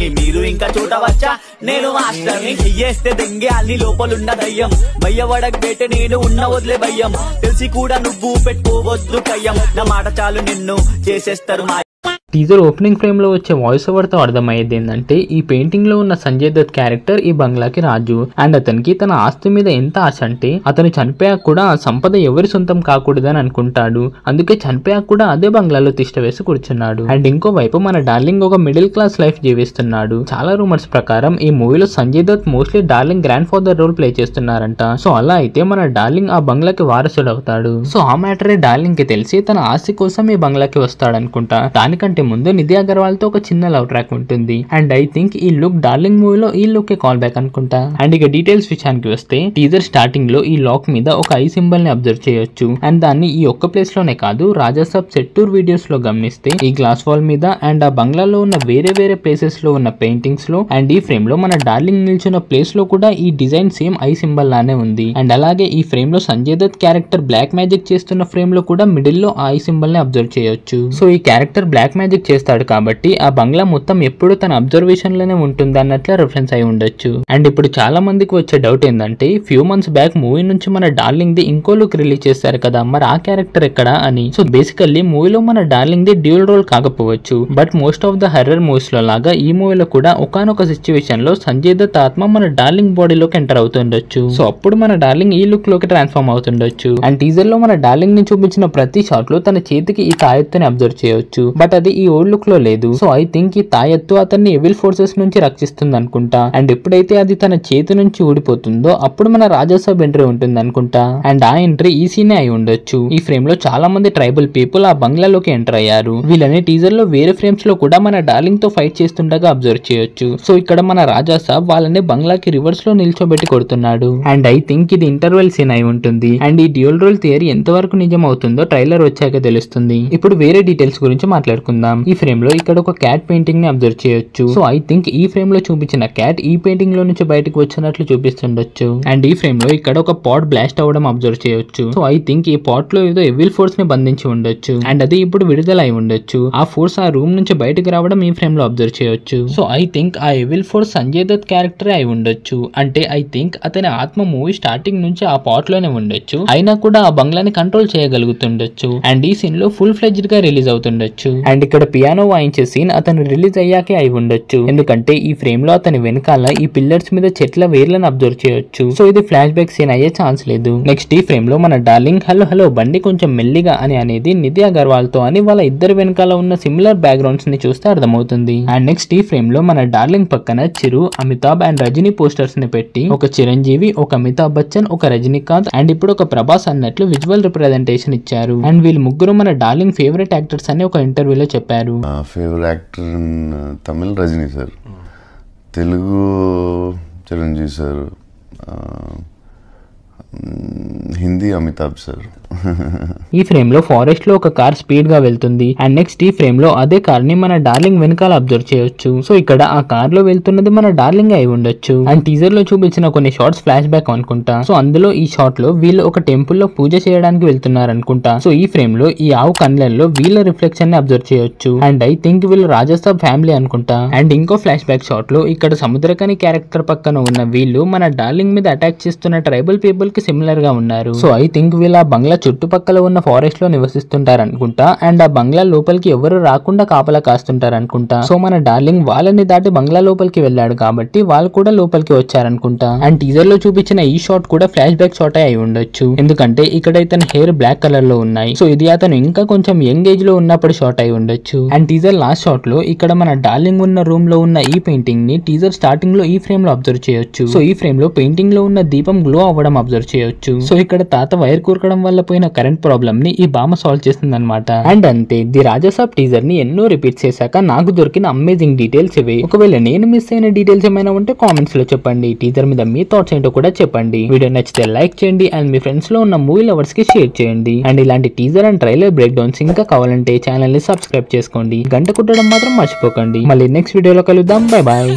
ని మీరు ఇంకా చూడవచ్చా నేను మాస్టర్ ని చెయ్యేస్తే దెంగే అన్ని లోపలున్న దయ్యం భయ్యవడకు బేట నేను ఉన్న వదిలే భయ్యం తెలిసి కూడా నువ్వు పెట్టుకోవద్దు కయ్యం నా మాట చాలు నిన్ను చేసేస్తారు మా టీజర్ ఓపెనింగ్ ఫ్రేమ్ లో వచ్చే వాయిస్ ఓవర్ తో అర్థమయ్యేది ఏంటంటే ఈ పెయింటింగ్ లో ఉన్న సంజయ్ దత్ క్యారెక్టర్ ఈ బంగ్లాకి రాజు అండ్ అతనికి తన ఆస్తి మీద ఎంత ఆశ అంటే అతను చనిపోయాక కూడా ఆ సంపద ఎవరి సొంతం కాకూడదని అనుకుంటాడు. అందుకే చనిపోయాక కూడా అదే బంగ్లాలో తిష్ట వేసి కూర్చున్నాడు. అండ్ ఇంకోవైపు మన డార్లింగ్ ఒక మిడిల్ క్లాస్ లైఫ్ జీవిస్తున్నాడు. చాలా రూమర్స్ ప్రకారం ఈ మూవీలో Sanjay Dutt mostly darling grandfather role play చేస్తున్నారంట. సో అలా అయితే మన డార్లింగ్ ఆ బంగ్లాకి వారసుడు అవుతాడు. సో ఆ మ్యాటరే డార్లింగ్ కి తెలిసి తన ఆస్తి కోసం ఈ బంగ్లాకి వస్తాడు అనుకుంటా. దానికంటే ముందు నిధి అగర్వాల్ తో ఒక చిన్న లవ్ ట్రాక్ ఉంటుంది. అండ్ ఐ థింక్ ఈ లుక్ డార్లింగ్ మూవీలో ఈ లుక్ కే కాల్ బ్యాక్ అనుకుంటా. అండ్ ఇక డీటెయిల్స్ విషయానికి వస్తే టీజర్ స్టార్టింగ్ లో ఈ లాక్ మీద ఒక ఐ సింబల్ ని అబ్జర్వ్ చేయొచ్చు. అండ్ దాన్ని ఈ ఒక్క ప్లేస్ లోనే కాదు రాజాసాబ్ సెట్ టూర్ వీడియోస్ లో గమనిస్తే ఈ గ్లాస్ వాల్ మీద అండ్ ఆ బంగ్లాలో ఉన్న వేరే వేరే ప్లేసెస్ లో ఉన్న పెయింటింగ్స్ లో అండ్ ఈ ఫ్రేమ్ లో మన డార్లింగ్ నిల్చున్న ప్లేస్ లో కూడా ఈ డిజైన్ సేమ్ ఐ సింబల్ లానే ఉంది. అండ్ అలాగే ఈ ఫ్రేమ్ లో Sanjay Dutt character black magic చేస్తున్న ఫ్రేమ్ లో కూడా మిడిల్ లో ఆ ఐ సింబల్ ని అబ్జర్వ్ చేయొచ్చు. సో ఈ క్యారెక్టర్ బ్లాక్ మ్యాజిక్ చేస్తాడు కాబట్టి ఆ బంగ్లా మొత్తం ఎప్పుడు తన అబ్జర్వేషన్ లోనే ఉంటుంది అన్నట్లు రిఫరెన్స్ అయి ఉండొచ్చు. అండ్ ఇప్పుడు చాలా మందికి వచ్చే డౌట్ ఏంటంటే ఫ్యూ మంత్స్ బ్యాక్ మూవీ నుంచి మన డార్లింగ్ ది ఇంకో లుక్ రిలీజ్ చేశారు కదా, మరి ఆ క్యారెక్టర్ ఎక్కడా అని. సో బేసికల్లీ మూవీలో మన డార్లింగ్ ది డ్యూల్ రోల్ కాకపోవచ్చు, but most of the horror movies లో లాగా ఈ మూవీలో కూడా ఒకానొక సిచ్యువేషన్ లో సంజయ్ దత్ ఆత్మ మన డార్లింగ్ బాడీలోకి ఎంటర్ అవుతుండొచ్చు. సో అప్పుడు మన డార్లింగ్ ఈ లుక్ లోకి ట్రాన్స్ఫార్మ్ అవుతుండొచ్చు. అండ్ టీజర్ లో మన డార్లింగ్ ని చూపించిన ప్రతి షాట్ లో తన చేతికి ఈ తాయెత్తుని అబ్జర్వ్ చేయొచ్చు, బట్ అది ఈ ఓల్డ్ లుక్ లో లేదు. సో ఐ థింక్ ఈ తాయెత్తు అతన్ని ఎవిల్ ఫోర్సెస్ నుంచి రక్షిస్తుంది అనుకుంటా. అండ్ ఎప్పుడైతే అది తన చేతి నుంచి ఊడిపోతుందో అప్పుడు మన రాజాసాబ్ ఎంట్రీ ఉంటుంది అనుకుంటా. అండ్ ఆ ఎంట్రీ ఈ సీనే అయి ఉండొచ్చు. ఈ ఫ్రేమ్ లో చాలా మంది ట్రైబల్ పీపుల్ ఆ బంగ్లాలోకి ఎంటర్ అయ్యారు. వీళ్ళని టీజర్ లో వేరే ఫ్రేమ్స్ లో కూడా మన డార్లింగ్ తో ఫైట్ చేస్తుండగా అబ్జర్వ్ చేయొచ్చు. సో ఇక్కడ మన రాజాసాబ్ వాళ్ళని బంగ్లాకి రివర్స్ లో నిల్చోబెట్టి కొడుతున్నాడు. అండ్ ఐ థింక్ ఇది ఇంటర్వెల్ సీన్ అయి ఉంటుంది. అండ్ ఈ డ్యూయల్ రోల్ థియరీ ఎంతవరకు నిజం అవుతుందో ట్రైలర్ వచ్చాక తెలుస్తుంది. ఇప్పుడు వేరే డీటెయిల్స్ గురించి మాట్లాడుకుందాం. ఈ ఫ్రేమ్ లో ఇక్కడ ఒక క్యాట్ పెయింటింగ్ ని అబ్జర్వ్ చేయొచ్చు. సో ఐ థింక్ ఈ ఫ్రేమ్ లో చూపించిన క్యాట్ ఈ పెయింటింగ్ లో నుంచి బయటకు వచ్చినట్లు చూపిస్తుండొచ్చు. అండ్ ఈ ఫ్రేమ్ లో ఇక్కడ ఒక పాట్ బ్లాస్ట్ అవ్వడం అబ్జర్వ్ చేయొచ్చు. సో ఐ థింక్ ఈ పాట్ లో ఏదో ఎవిల్ ఫోర్స్ ని బంధించి ఉండొచ్చు. అండ్ అది ఇప్పుడు విడుదల అయి ఉండొచ్చు. ఆ ఫోర్స్ ఆ రూమ్ నుంచి బయటకు రావడం ఈ ఫ్రేమ్ లో అబ్జర్వ్ చేయొచ్చు. సో ఐ థింక్ ఆ evil force Sanjay Dutt character అయి ఉండొచ్చు. అంటే ఐ థింక్ అతని ఆత్మ మూవీ స్టార్టింగ్ నుంచి ఆ పాట్ లోనే ఉండొచ్చు, అయినా కూడా ఆ బంగ్లాని కంట్రోల్ చేయగలుగుతుండొచ్చు. అండ్ ఈ సీన్ లో ఫుల్ ఫ్లెడ్జ్డ్ గా రిలీజ్ అవుతుండొచ్చు. అండ్ ఇక్కడ పియానో వాయించే సీన్ అతను రిలీజ్ అయ్యాకే అయి ఉండొచ్చు, ఎందుకంటే ఈ ఫ్రేమ్ లో అతని వెనకాల ఈ పిల్లర్స్ మీద చెట్ల వేర్లను అబ్జర్వ్ చేయొచ్చు. సో ఇది ఫ్లాష్ బ్యాక్ సీన్ అయ్యే ఛాన్స్ లేదు. నెక్స్ట్ ఈ ఫ్రేమ్ లో మన డార్లింగ్ హలో హలో బండి కొంచెం మెల్లిగా అని అనేది నిధి అగర్వాల్ తో అని వాళ్ళ ఇద్దరు వెనకాల ఉన్న సిమిలర్ బ్యాక్గ్రౌండ్స్ ని చూస్తే అర్థమవుతుంది. అండ్ నెక్స్ట్ ఈ ఫ్రేమ్ లో మన డార్లింగ్ పక్కన చిరు, అమితాబ్ అండ్ రజనీ పోస్టర్స్ ని పెట్టి ఒక చిరంజీవి, ఒక అమితాబ్ బచ్చన్, ఒక రజనీకాంత్ అండ్ ఇప్పుడు ఒక ప్రభాస్ అన్నట్లు విజువల్ రిప్రజెంటేషన్ ఇచ్చారు. అండ్ వీళ్ళు ముగ్గురు మన డార్లింగ్ ఫేవరెట్ యాక్టర్స్ అని ఒక ఇంటర్వ్యూలో చెప్పారు. Favourite actor in Tamil Rajini sir, Telugu Chiranjeevi sir, Hindi Amitabh sir. ఈ ఫ్రేమ్ లో ఫారెస్ట్ లో ఒక కార్ స్పీడ్ గా వెళ్తుంది. అండ్ నెక్స్ట్ ఈ ఫ్రేమ్ లో అదే కార్ ని మన డార్లింగ్ వెనకాల అబ్జర్వ్ చేయొచ్చు. సో ఇక్కడ ఆ కార్ లో వెళ్తున్నది మన డార్లింగ్ అయి ఉండొచ్చు. అండ్ టీజర్ లో చూపించిన కొన్ని షార్ట్స్ ఫ్లాష్ బ్యాక్ అనుకుంటా. సో అందులో ఈ షాట్ లో వీళ్ళు ఒక టెంపుల్ లో పూజ చేయడానికి వెళ్తున్నారు అనుకుంటా. సో ఈ ఫ్రేమ్ లో ఈ ఆవు కళ్ళల్లో వీళ్ళ రిఫ్లెక్షన్ ని అబ్జర్వ్ చేయొచ్చు. అండ్ ఐ థింక్ వీళ్ళు రాజాసాబ్ ఫ్యామిలీ అనుకుంటా. అండ్ ఇంకో ఫ్లాష్ బ్యాక్ షాట్ లో ఇక్కడ సముద్రకని క్యారెక్టర్ పక్కన ఉన్న వీళ్ళు మన డార్లింగ్ మీద అటాక్ చేస్తున్న ట్రైబల్ పీపుల్ కి సిమిలర్ గా ఉన్నారు. సో ఐ థింక్ వీళ్ళ బంగ్లా చుట్టుపక్కల ఉన్న ఫారెస్ట్ లో నివసిస్తుంటారు అనుకుంటా. అండ్ ఆ బంగ్లా లోపలికి ఎవరు రాకుండా కాపలా కాస్తుంటారు అనుకుంటా. సో మన డార్లింగ్ వాళ్ళని దాటి బంగ్లా లోపలికి వెళ్ళాడు కాబట్టి వాళ్ళు కూడా లోపలికి వచ్చారనుకుంటా. అండ్ టీజర్ లో చూపించిన ఈ షాట్ కూడా ఫ్లాష్ బ్యాక్ షాట్ అయి ఉండొచ్చు, ఎందుకంటే ఇక్కడ ఇతని హెయిర్ బ్లాక్ కలర్ లో ఉన్నాయి. సో ఇది అతను ఇంకా కొంచెం యంగ్ ఏజ్ లో ఉన్నప్పుడు షాట్ అయి ఉండొచ్చు. అండ్ టీజర్ లాస్ట్ షాట్ లో ఇక్కడ మన డార్లింగ్ ఉన్న రూమ్ లో ఉన్న ఈ పెయింటింగ్ ని టీజర్ స్టార్టింగ్ లో ఈ ఫ్రేమ్ లో అబ్జర్వ్ చేయొచ్చు. సో ఈ ఫ్రేమ్ లో పెయింటింగ్ లో ఉన్న దీపం గ్లో అవ్వడం అబ్జర్వ్ చేయొచ్చు. సో ఇక్కడ తాత వైర్ కూరకడం వల్ల పోయిన కరెంట్ ప్రాబ్లమ్ ని ఈ బామ్మ సాల్వ్ చేస్తుంది అనమాట. అండ్ అంతే, ది రాజాసాబ్ టీజర్ ని ఎన్నో రిపీట్ చేశాక నాకు దొరికిన అమేజింగ్ డీటెయిల్స్ ఇవే. ఒకవేళ నేను మిస్ అయిన డీటెయిల్స్ ఏమైనా ఉంటే కామెంట్స్ లో చెప్పండి. టీజర్ మీద మీ థాట్స్ ఏంటో కూడా చెప్పండి. వీడియో నచ్చితే లైక్ చేయండి అండ్ మీ ఫ్రెండ్స్ లో ఉన్న మూవీ లవర్స్ కి షేర్ చేయండి. అండ్ ఇలాంటి teaser and trailer break downs ఇంకా కావాలంటే ఛానల్ ని సబ్స్క్రైబ్ చేసుకోండి. గంట కుట్టడం మాత్రం మర్చిపోకండి. మళ్ళీ నెక్స్ట్ వీడియోలో కలుద్దాం. Bye bye.